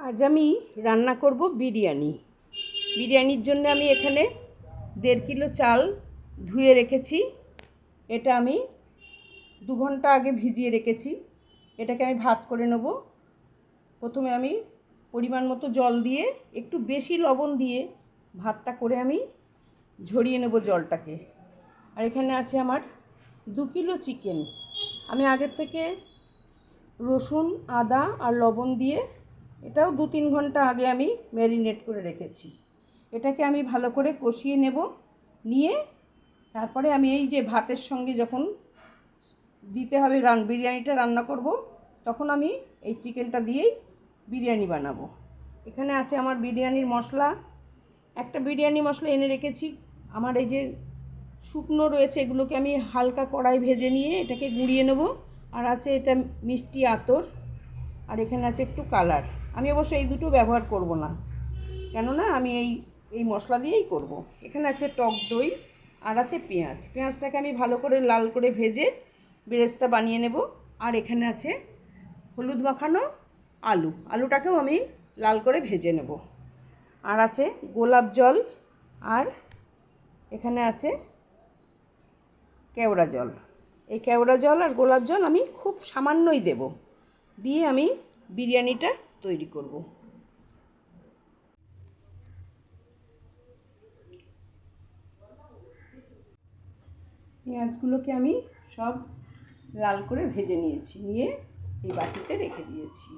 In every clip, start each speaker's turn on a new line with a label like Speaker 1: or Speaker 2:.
Speaker 1: আজ আমি রান্না করব বিরিয়ানি। বিরিয়ানির জন্য আমি এখানে 1.5 কিলো চাল ধুয়ে রেখেছি। এটা আমি 2 ঘন্টা আগে ভিজিয়ে রেখেছি। এটাকে আমি ভাত করে নেব। প্রথমে আমি পরিমাণ মতো জল দিয়ে একটু বেশি লবণ দিয়ে ভাতটা করে আমি ঝরিয়ে নেব জলটাকে। আর এখানে আছে আমার 2 কিলো চিকেন। আমি আগের থেকে রসুন, আদা আর লবণ দিয়ে এটাও 2-3 ঘন্টা আগে আমি ম্যারিনেট করে রেখেছি। এটাকে আমি ভালো করে কষিয়ে নেব। নিয়ে তারপরে আমি এই যে ভাতের সঙ্গে যখন দিতে হবে বিরিয়ানিটা রান্না করব, তখন আমি এই চিকেনটা দিয়েই বিরিয়ানি বানাবো। এখানে আছে আমার বিরিয়ানির মশলা। একটা বিরিয়ানি মশলা এনে রেখেছি। আমার এই যে শুকনো রয়েছে, এগুলোকে আমি হালকা কড়াই ভেজে নিয়ে এটাকে গুঁড়িয়ে নেব। আর আছে এটা মিষ্টি আতর, আর এখানে আছে একটু কালার। আমি অবশ্য এই দুটো ব্যবহার করব না, কেননা আমি এই মশলা দিয়েই করব। এখানে আছে টক দই, আর আছে পেঁয়াজ। পেঁয়াজটাকে আমি ভালো করে লাল করে ভেজে বেরেস্তা বানিয়ে নেব। আর এখানে আছে হলুদ মাখানো আলুটাকেও আমি লাল করে ভেজে নেব। আর আছে গোলাপ জল, আর এখানে আছে কেওড়া জল। এই কেওড়া জল আর গোলাপ জল আমি খুব সামান্যই দেব, দিয়ে আমি বিরিয়ানিটা তৈরি করব। পেঁয়াজগুলোকে আমি সব লাল করে ভেজে নিয়েছি, নিয়ে এই বাটিতে রেখে দিয়েছি।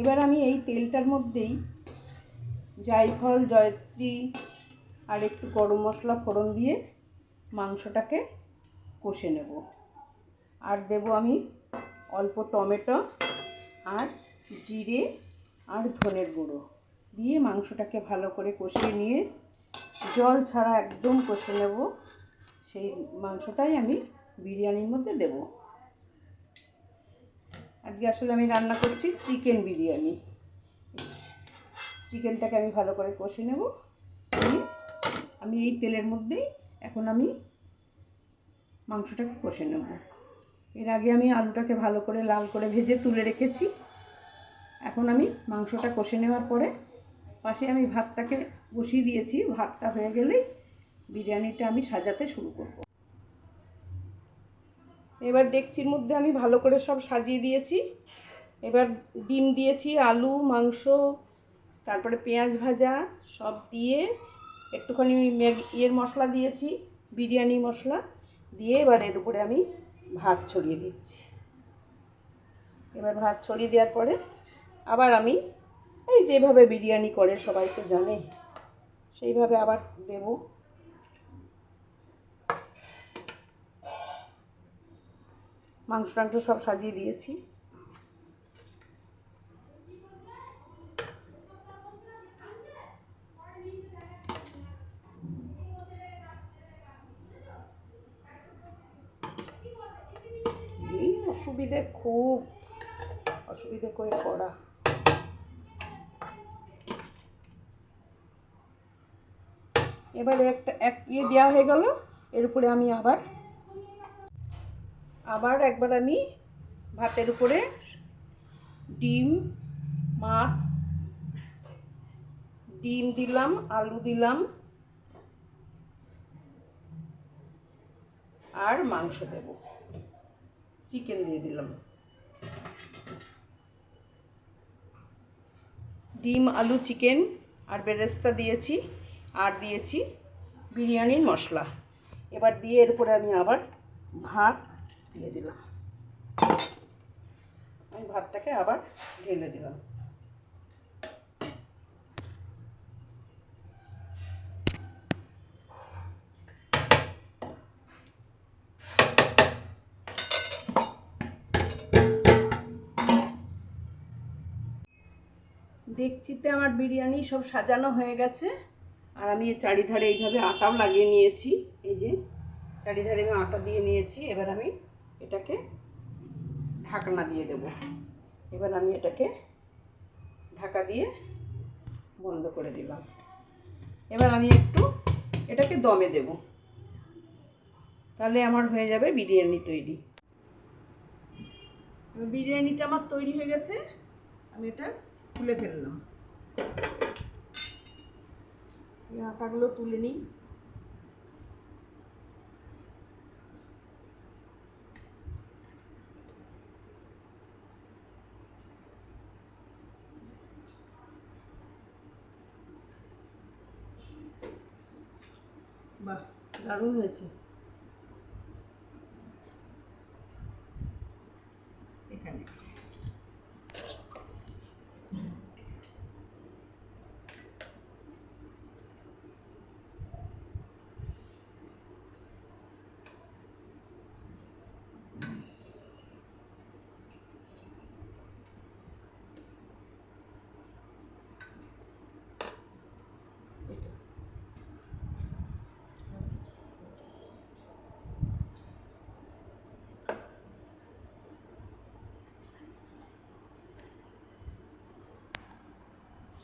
Speaker 1: এবার আমি এই তেলটার মধ্যেই জায়ফল, জয়ত্রী আর একটু গরম মশলা ফোড়ন দিয়ে মাংসটাকে কষে নেব। আর দেব আমি অল্প টমেটো আর জিরে আর ধনের গুঁড়ো দিয়ে মাংসটাকে ভালো করে কষিয়ে নিয়ে জল ছাড়া একদম কষে নেব। সেই মাংসটাই আমি বিরিয়ানির মধ্যে দেব। আজকে আসলে আমি রান্না করছি চিকেন বিরিয়ানি। চিকেনটাকে আমি ভালো করে কষে নেব। আমি এই তেলের মধ্যেই এখন আমি মাংসটাকে কষে নেব। এর আগে আমি আলুটাকে ভালো করে লাল করে ভেজে তুলে রেখেছি। এখন আমি মাংসটা কষে নেওয়ার পরে পাশে আমি ভাতটাকে বসিয়ে দিয়েছি। ভাতটা হয়ে গেলেই বিরিয়ানিটা আমি সাজাতে শুরু করব। এবার ডেকচির মধ্যে আমি ভালো করে সব সাজিয়ে দিয়েছি। এবার ডিম দিয়েছি, আলু, মাংস, তারপরে পেঁয়াজ ভাজা সব দিয়ে একটুখানি মশলা দিয়েছি, বিরিয়ানি মশলা দিয়ে এবার এর উপরে আমি ভাত ছড়িয়ে দিচ্ছি। এবার ভাত ছড়িয়ে দেওয়ার পরে আবার আমি এই যেভাবে বিরিয়ানি করে সবাই তো জানে, সেইভাবে আবার দেব। মাংস সব সাজিয়ে দিয়েছি। এই খুব অসুবিধে করে করা। এবারে এক দেওয়া হয়ে গেল। এর উপরে আমি আবার একবার আমি ভাতের উপরে ডিম দিলাম, আলু দিলাম আর মাংস দেব। চিকেন দিয়ে দিলাম। ডিম, আলু, চিকেন আর বেরেস্তা দিয়েছি, আর দিয়েছি বিরিয়ানির মশলা। এবার দিয়ে এর উপরে আমি আবার ভাত দিয়ে দিলাম। আমি ভাতটাকে আবার ঢেলে দিলাম। ডেকচিতে আমার বিরিয়ানি সব সাজানো হয়ে গেছে। আর আমি চারিধারে এইভাবে আটাও লাগিয়ে নিয়েছি। এই যে চারিধারে আমি আটা দিয়ে নিয়েছি। এবার আমি এটাকে ঢাকনা দিয়ে দেব। এবার আমি এটাকে ঢাকা দিয়ে বন্ধ করে দিলাম। এবার আমি একটু এটাকে দমে দেব, তাহলে আমার হয়ে যাবে বিরিয়ানি তৈরি। বিরিয়ানিটা আমার তৈরি হয়ে গেছে। আমি এটা তুলে ফেললাম। এই আটাগুলো তুলে নিই। বাহ, দারুণ হয়েছে। এখানে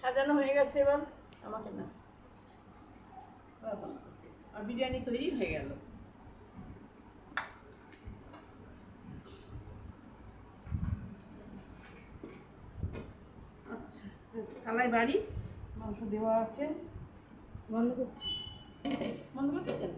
Speaker 1: সাজানো হয়ে গেছে। এবার আমাকে না, আর বিরিয়ানি তৈরি হয়ে গেল। আচ্ছা, থালায় বাড়ি, মাংস দেওয়া আছে। বন্ধ করছি, বন্ধ করতেছেন?